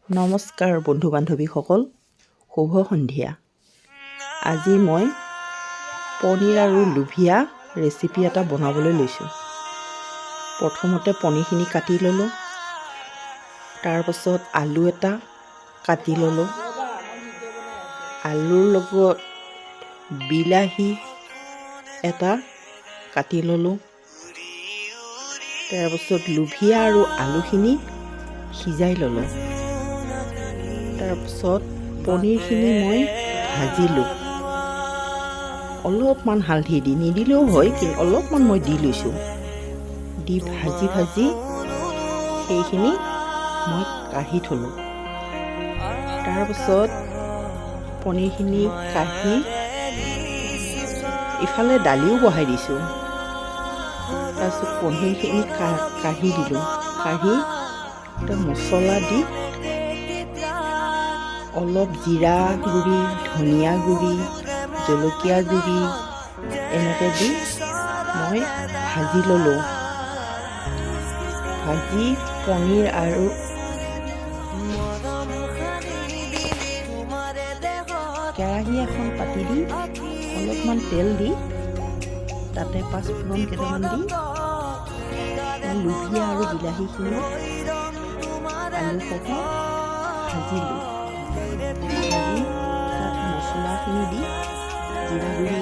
নমস্কাৰ বন্ধু বান্ধৱীসকল, শুভ সন্ধিয়া। আজি মই পনীৰ আৰু লোভিয়া ৰেচিপি এটা বনাবলৈ লৈছোঁ। প্ৰথমতে পনীৰখিনি কাটি ল'লোঁ, তাৰপাছত আলু এটা কাটি ল'লোঁ, আলুৰ লগত বিলাহী এটা কাটি ল'লোঁ, তাৰপাছত লোভিয়া আৰু আলুখিনি সিজাই ল'লোঁ। তাৰপিছত পনীৰখিনি মই ভাজিলোঁ, অলপমান হালধি দি, নিদিলেও হয়, কিন্তু অলপমান মই দি লৈছোঁ। দি ভাজি সেইখিনি মই কাঢ়ি থলোঁ। তাৰপিছত পনীৰখিনি কাঢ়ি ইফালে দালিও বহাই দিছোঁ। তাৰপিছত পনীৰখিনি কাঢ়ি দিলোঁ, কাঢ়ি মছলা দি অলপ জিৰা গুড়ি, ধনিয়া গুড়ি, জলকীয়া গুড়ি এনেকৈ দি মই ভাজি ল'লোঁ। ভাজি পনীৰ আৰু কেৰাহী এখন পাতি দি অলপমান তেল দি তাতে পাঁচফোৰণ কেইটামান দি লোভিয়া আৰু বিলাহীখিনি আলু সৈতে ভাজিলোঁ। ভাজি তাত মছলাখিনি দি জিৰা গুড়ি,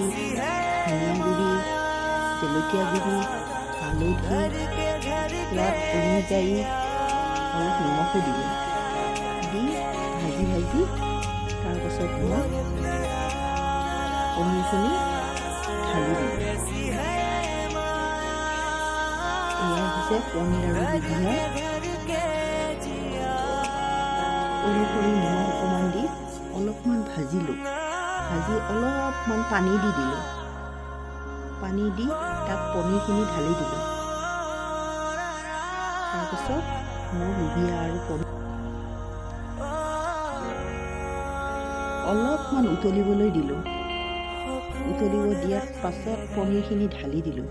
ধনিয়া গুড়ি, জলকীয়া গুড়ি, হালধি, সোৱাদ অনুযায়ী অলপ নিমখো দিলোঁ। দি ভাজি তাৰপাছত মই পনীৰখিনি ঢালি দিলোঁ। এয়া হৈছে পনীৰ আৰু লোভিয়া। সৰু নিমখ অকণমান দি অলপমান ভাজিলোঁ। ভাজি অলপমান পানী দি দিলোঁ। পানী দি তাত পনীৰখিনি ঢালি দিলোঁ। তাৰপিছত মই লোভিয়া আৰু পনীৰ অলপমান উতলিবলৈ দিলোঁ। উতলিব দিয়াৰ পাছত পনীৰখিনি ঢালি দিলোঁ।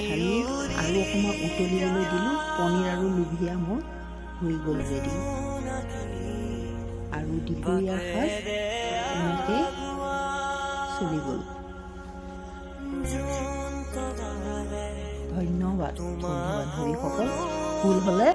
ঢালি আৰু অকণমান উতলিবলৈ দিলোঁ। পনীৰ আৰু লোভিয়া মোৰ হৈ গ'ল ৰেডি। আৰু দুপৰীয়াৰ সাজ এনেকৈ চলি গ'ল। ধন্যবাদ বন্ধু বান্ধৱীসকল। ভুল হ'লে